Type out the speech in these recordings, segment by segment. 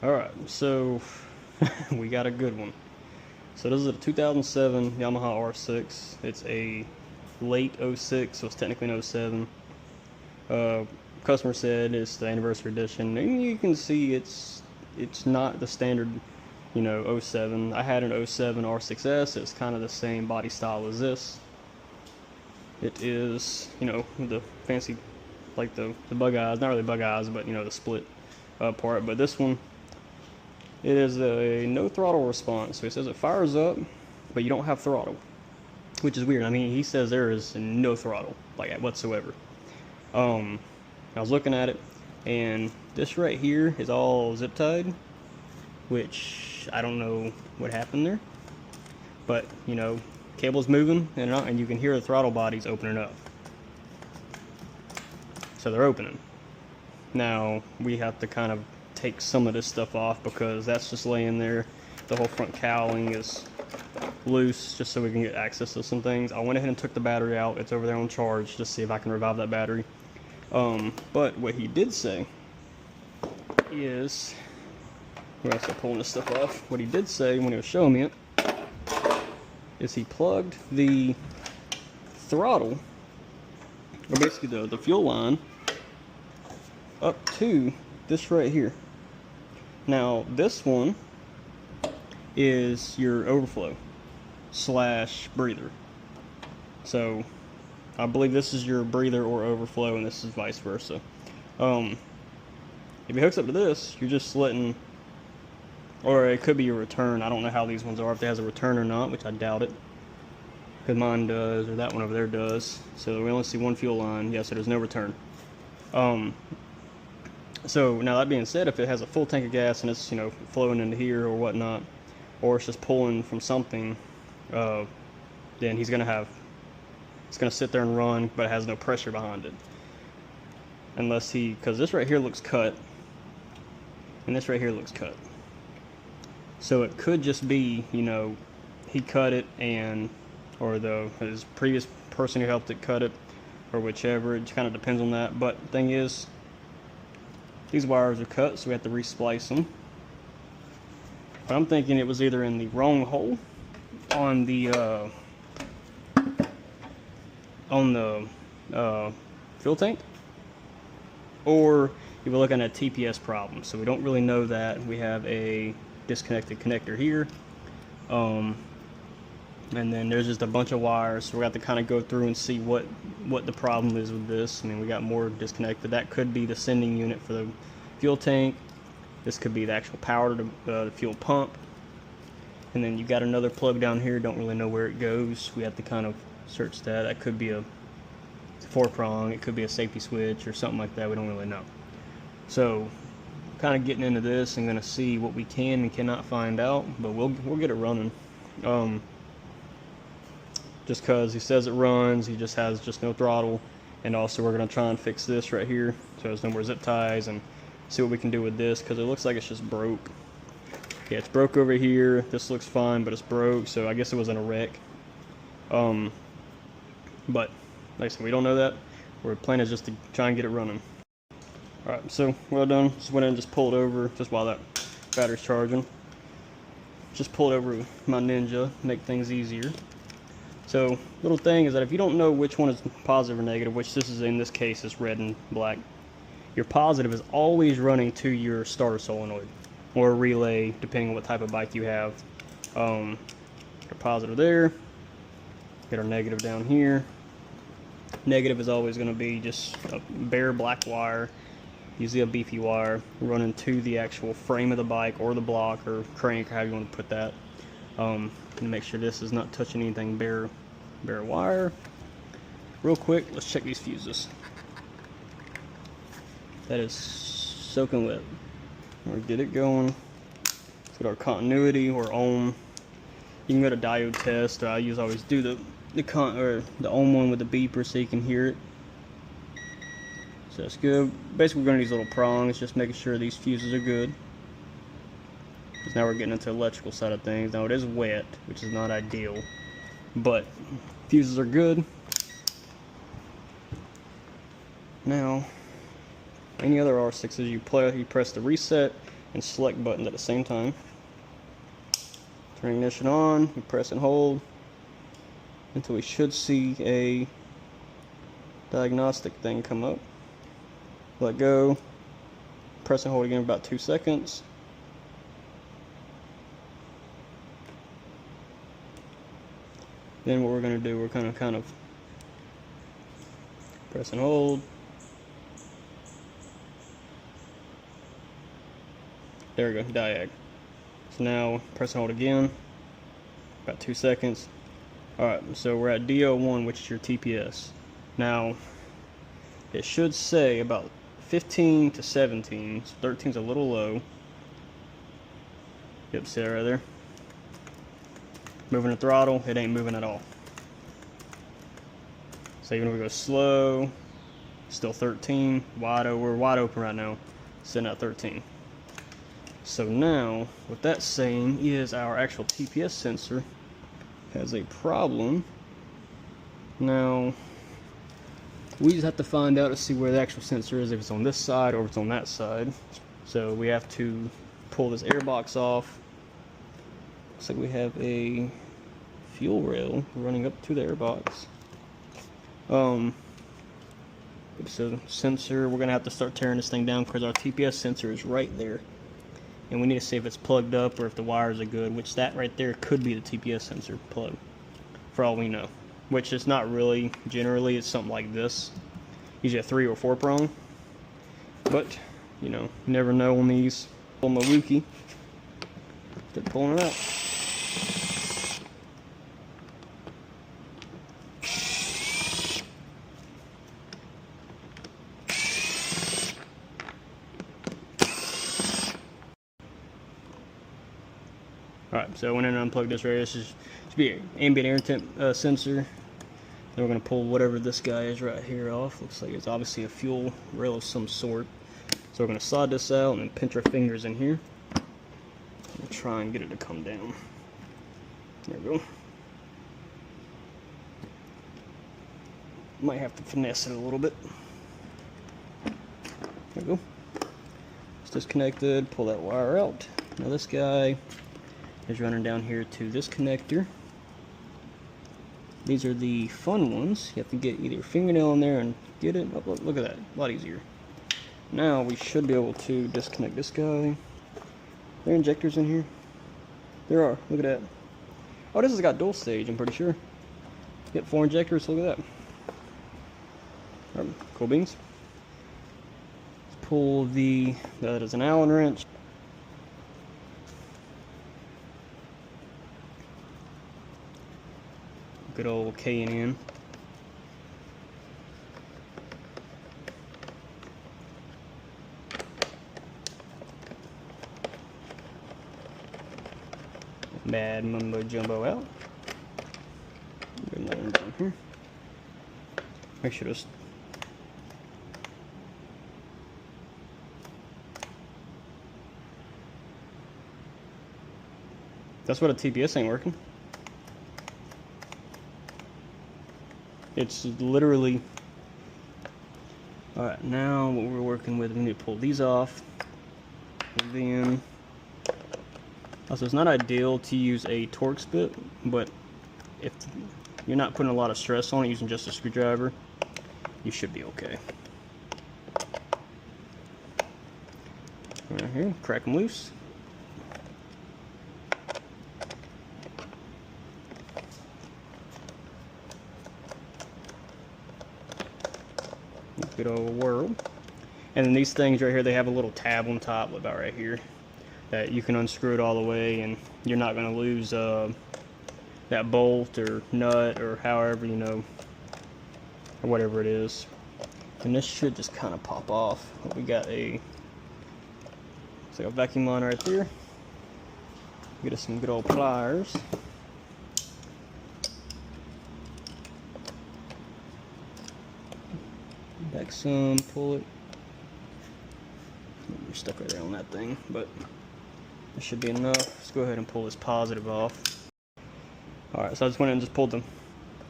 Alright, so we got a good one. So this is a 2007 Yamaha R6. It's a late 06, so it's technically an 07. Customer said it's the anniversary edition, and you can see it's not the standard, 07. I had an 07 R6S. It's kind of the same body style as this. It is, the fancy, like the bug eyes, not really bug eyes, but the split part. But this one, it is a no throttle response. So it says it fires up, but you don't have throttle, which is weird. I mean, he says there is no throttle, like whatsoever. I was looking at it, and this right here is all zip tied, which I don't know what happened there, but cable's moving and you can hear the throttle bodies opening up. So they're opening. Now we have to kind of take some of this stuff off because that's just laying there. The whole front cowling is loose, just so we can get access to some things. I went ahead and took the battery out. It's over there on charge, just to see if I can revive that battery. But what he did say is, we're gonna start pulling this stuff off. What he did say when he was showing me it is he plugged the throttle, or basically the fuel line, up to this right here. Now this one is your overflow / breather. So I believe this is your breather or overflow, and this is vice versa. If it hooks up to this, you're just letting, or it could be your return. I don't know how these ones are, if it has a return or not, which I doubt it, because mine does, or that one over there does. So we only see one fuel line. Yeah, so there's no return. So now that being said, if it has a full tank of gas and it's flowing into here or whatnot, or it's just pulling from something, then it's gonna sit there and run, but it has no pressure behind it. Unless because this right here looks cut, and this right here looks cut. So it could just be, he cut it, or his previous person who helped it cut it, or whichever. It kind of depends on that. But the thing is, these wires are cut, so we have to resplice them. But I'm thinking it was either in the wrong hole on the fuel tank, or you were looking at a TPS problem. So we don't really know that. We have a disconnected connector here, and then there's just a bunch of wires, so we have to kind of go through and see what the problem is with this. I mean, we got more disconnected. That could be the sending unit for the fuel tank. This could be the actual power to the fuel pump, and then you got another plug down here. Don't really know where it goes. We have to kind of search that. That could be a 4-prong, it could be a safety switch or something like that. We don't really know. So kind of getting into this and going to see what we can and cannot find out, but we'll get it running. Just because he says it runs, he just has no throttle. And also we're going to try and fix this right here so there's no more zip ties, and see what we can do with this, because it looks like it's just broke. Yeah, it's broke over here. This looks fine, but it's broke, so I guess it was in a wreck. But like I said, we don't know that. Our plan is just to try and get it running. Alright, so well done. Just went in and just pulled over, just while that battery's charging. Just pulled over my Ninja, make things easier. So, little thing is that if you don't know which one is positive or negative, which this is, in this case is red and black, your positive is always running to your starter solenoid, or relay, depending on what type of bike you have. Your positive there, get our negative down here. Negative is always going to be just a bare black wire, usually a beefy wire, running to the actual frame of the bike, or the block, or crank, or however you want to put that. And make sure this is not touching anything bare wire. Real quick, let's check these fuses. That is soaking wet. Or get it going. Let's get our continuity or ohm. You can go to diode test. I always do the ohm one with the beeper so you can hear it. So that's good. Basically, we're going to use little prongs, just making sure these fuses are good. Because now we're getting into the electrical side of things. Now it is wet, which is not ideal, but fuses are good. Now, any other R6s, you press the reset, and select buttons at the same time. Turn ignition on, you press and hold until we should see a diagnostic thing come up. Let go, press and hold again for about 2 seconds. Then what we're going to do, we're going to kind of press and hold. There we go, diag. So now press and hold again, about 2 seconds. Alright, so we're at DO1, which is your TPS. Now, it should say about 15 to 17, so 13 is a little low. Yep, see that right there? Moving the throttle, it ain't moving at all. So even if we go slow, still 13, we're wide open right now, sitting at 13. So now, what that's saying is our actual TPS sensor has a problem. Now, we just have to find out to see where the actual sensor is, if it's on this side or if it's on that side. So we have to pull this air box off. Looks like we have a fuel rail running up to the air box. So sensor, we're gonna have to start tearing this thing down because our TPS sensor is right there. And we need to see if it's plugged up or if the wires are good, which that right there could be the TPS sensor plug, for all we know. Which is not really, generally it's something like this. Usually a 3 or 4 prong. But, you know, you never know on these. Pull my Wookie. Start pulling it out. Alright, so I went in and unplugged this right here. This should be an ambient air temp sensor. Then we're going to pull whatever this guy is right here off. Looks like it's obviously a fuel rail of some sort. So we're going to slide this out and then pinch our fingers in here. And try and get it to come down. There we go. Might have to finesse it a little bit. There we go. It's disconnected. Pull that wire out. Now this guy is running down here to this connector. These are the fun ones. You have to get either your fingernail in there and get it. Oh, look at that, a lot easier. Now we should be able to disconnect this guy. There are injectors in here. There are, look at that. Oh, this has got dual stage, I'm pretty sure. Yep, 4 injectors, look at that. All right, cool beans. Let's pull that is an Allen wrench. Good old K&N. Bad mumbo jumbo out. Get another one down here. Make sure this. That's what a TPS ain't working. It's literally. Alright, now what we're working with, we need to pull these off. And then, also, it's not ideal to use a Torx bit, but if you're not putting a lot of stress on it using just a screwdriver, you should be okay. Right here, crack them loose. Good old whirl. And then these things right here, they have a little tab on top, about right here, that you can unscrew it all the way, and you're not going to lose that bolt or nut or however, you know, or whatever it is. And this should just kind of pop off. We got a, it's like a vacuum line right there. Get us some good old pliers. Back some, pull it. We're stuck right there on that thing, but it should be enough. Let's go ahead and pull this positive off. Alright, so I just went in and just pulled the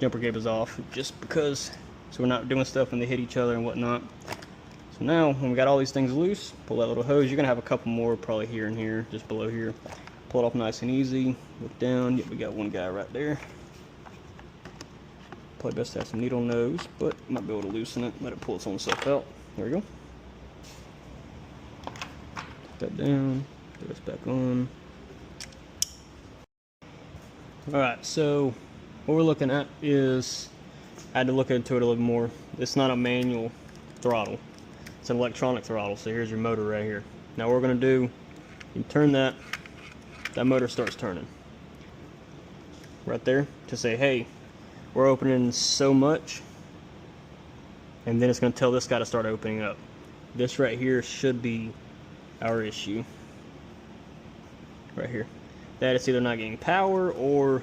jumper cables off just because, so we're not doing stuff and they hit each other and whatnot. So now, when we got all these things loose, pull that little hose. You're gonna have a couple more probably here and here, just below here. Pull it off nice and easy. Look down. Yep, we got one guy right there. Probably best to have some needle nose, but might be able to loosen it. Let it pull its own self out. There we go. Put that down. Put this back on. All right. So what we're looking at is, I had to look into it a little more. It's not a manual throttle. It's an electronic throttle. So here's your motor right here. Now what we're gonna do, you turn that. That motor starts turning. Right there to say, hey, we're opening so much. And then it's gonna tell this guy to start opening up. This right here should be our issue. Right here. That it's either not getting power or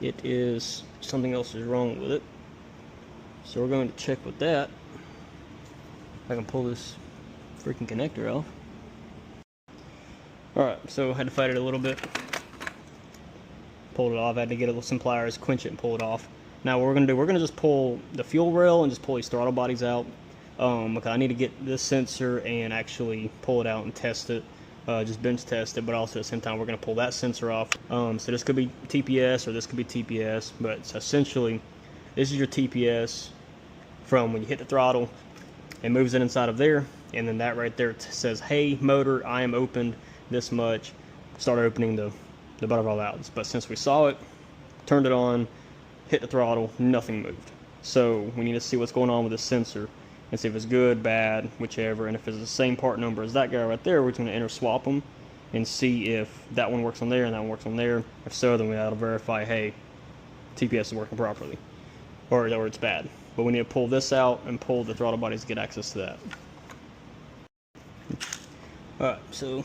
it is something else is wrong with it. So we're going to check with that. I can pull this freaking connector off. Alright, so I had to fight it a little bit. Pulled it off. I had to get some pliers, quench it, and pull it off. Now what we're going to do, we're going to just pull the fuel rail and just pull these throttle bodies out. Because I need to get this sensor and actually pull it out and test it. Just bench test it, but also at the same time we're going to pull that sensor off. So this could be TPS or this could be TPS, but it's essentially this is your TPS from when you hit the throttle. It moves it inside of there, and then that right there says, hey motor, I am opened this much, start opening the butterfly valves. But since we saw it, turned it on, hit the throttle, nothing moved. So we need to see what's going on with the sensor and see if it's good, bad, whichever. And if it's the same part number as that guy right there, we're going to interswap them and see if that one works on there and that one works on there. If so, then we ought to verify, hey, TPS is working properly, or it's bad. But we need to pull this out and pull the throttle bodies to get access to that. Alright, so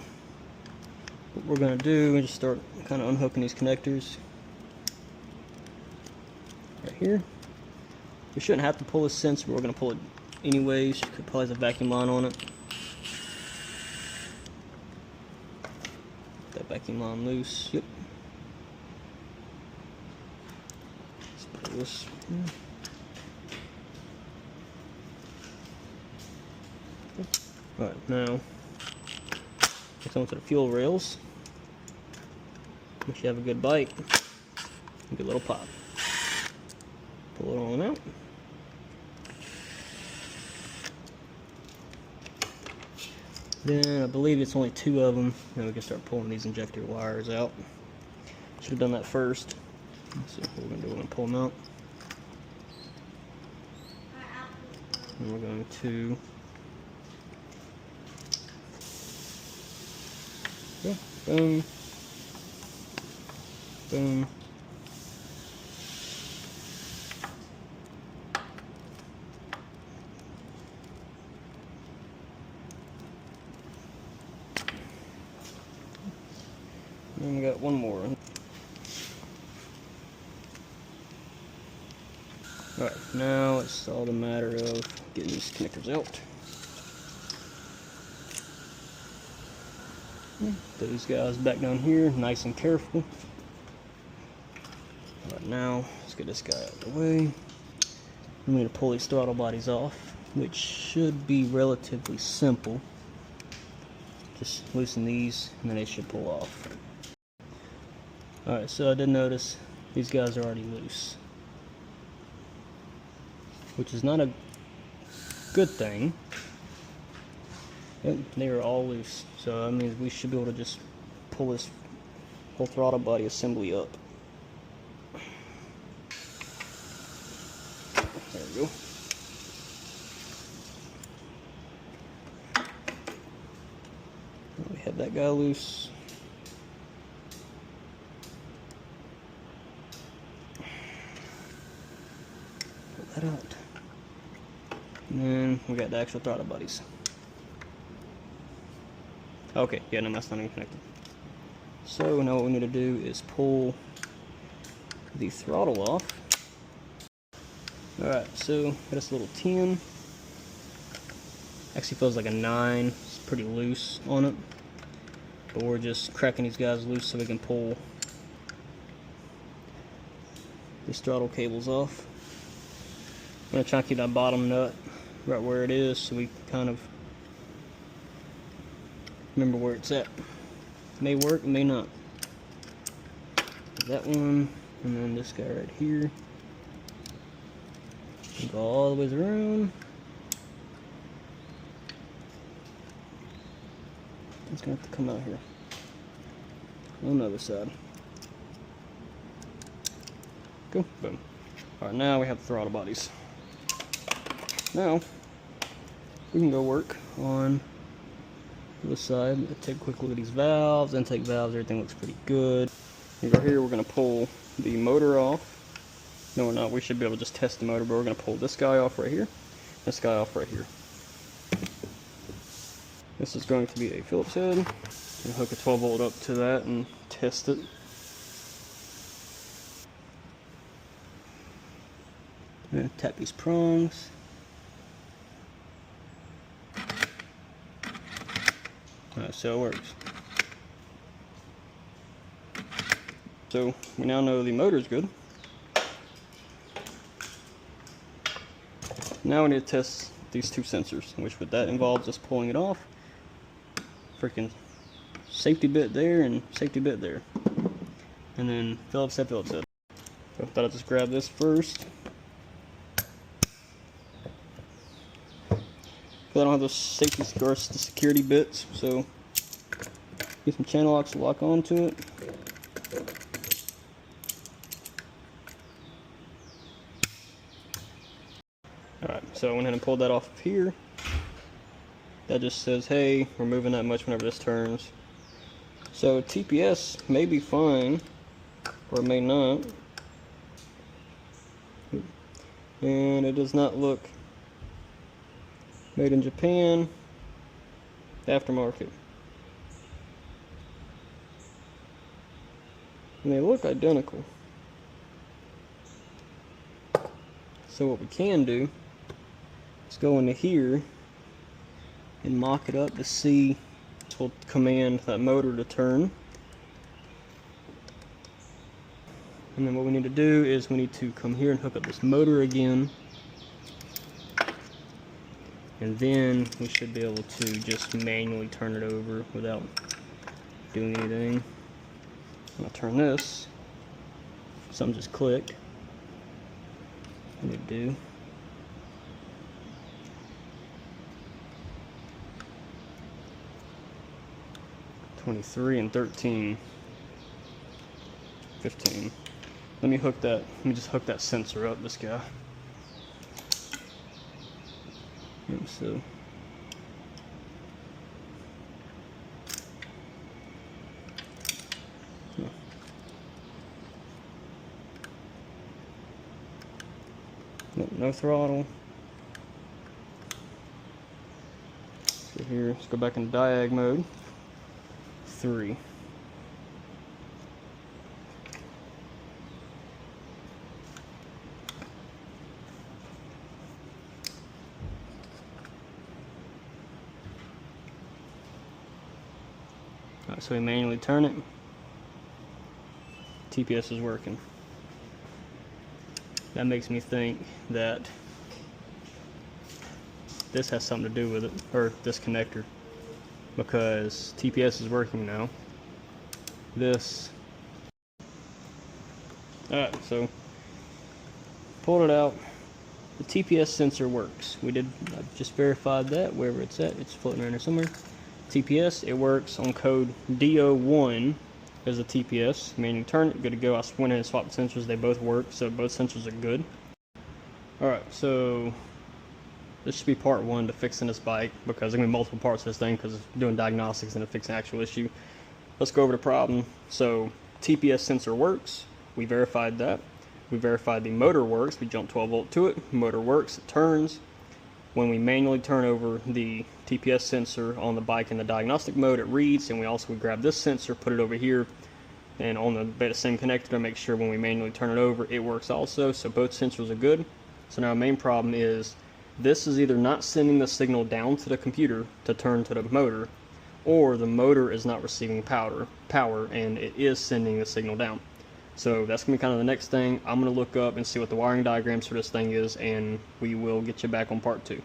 what we're going to do is just start kind of unhooking these connectors right here. We shouldn't have to pull this sensor, but we're going to pull it anyways. Could probably have a vacuum line on it. That vacuum line loose. Yep. Let's pull this. Alright, now let's on to the fuel rails. Make sure you have a good bite. A good little pop. Pull it on out. Then I believe it's only 2 of them. Now we can start pulling these injector wires out. Should have done that first. Let's see what we're going to do. We're going to pull them out. And we're going to boom, boom. And we got one more. Alright, now it's all a matter of getting these connectors out. Put these guys back down here, nice and careful. Alright, now let's get this guy out of the way. I'm going to pull these throttle bodies off, which should be relatively simple. Just loosen these and then they should pull off. Alright, so I did notice these guys are already loose, which is not a good thing. Yep, they are all loose, so that means we should be able to just pull this whole throttle body assembly up. There we go. We have that guy loose. Pull that out. And then we got the actual throttle bodies. Okay, yeah, no, that's not even connected. So now what we need to do is pull the throttle off. Alright, so got this little 10. Actually feels like a 9. It's pretty loose on it. But we're just cracking these guys loose so we can pull these throttle cables off. I'm going to try to keep that bottom nut right where it is so we kind of remember where it's at. It may work, it may not. That one, and then this guy right here. Go all the way around. It's gonna have to come out here on the other side. Go, boom. Alright, now we have the throttle bodies. Now we can go work on this side. Take a quick look at these valves, intake valves, everything looks pretty good. And right here we're gonna pull the motor off. No, we're not. We should be able to just test the motor, but we're gonna pull this guy off right here, this guy off right here. This is going to be a Phillips head. And hook a 12 volt up to that and test it. I'm gonna tap these prongs. Alright, so it works. So we now know the motor's good. Now we need to test these two sensors, which that involves just pulling it off. Freaking safety bit there and safety bit there. And then Phillips head, Phillips head. So I thought I'd just grab this first. I don't have those safety or the security bits, so get some channel locks to lock onto it. Alright, so I went ahead and pulled that off of here. That just says, hey, we're moving that much whenever this turns. So TPS may be fine, or it may not. And it does not look made in Japan, aftermarket. And they look identical. So what we can do is go into here and mock it up to see, so we'll command that motor to turn. And then what we need to do is we need to come here and hook up this motor again. And then we should be able to just manually turn it over without doing anything. I'm gonna turn this. Something just clicked. What do we do? $23 and $13. $15. Let me hook that. Let me just hook that sensor up. This guy. So. No throttle. So here, let's go back into diag mode. 3. Alright, so we manually turn it. TPS is working. That makes me think that this has something to do with it, or this connector, because TPS is working now. This. Alright, so pulled it out. The TPS sensor works. I just verified that wherever it's at. It's floating around there somewhere. TPS, it works on code DO1 as a TPS. Manually turn it, good to go. I went in and swapped sensors, they both work, so both sensors are good. Alright, so this should be part 1 to fixing this bike, because there's going to be multiple parts of this thing because it's doing diagnostics and to fix an actual issue. Let's go over the problem. So TPS sensor works, we verified that. We verified the motor works, we jumped 12 volt to it, motor works, it turns. When we manually turn over the TPS sensor on the bike in the diagnostic mode, it reads, and we grab this sensor, put it over here, and on the same connector to make sure when we manually turn it over, it works also. So both sensors are good. So now our main problem is this is either not sending the signal down to the computer to turn to the motor, or the motor is not receiving power and it is sending the signal down. So that's going to be kind of the next thing. I'm going to look up and see what the wiring diagrams for this thing is, and we will get you back on part 2.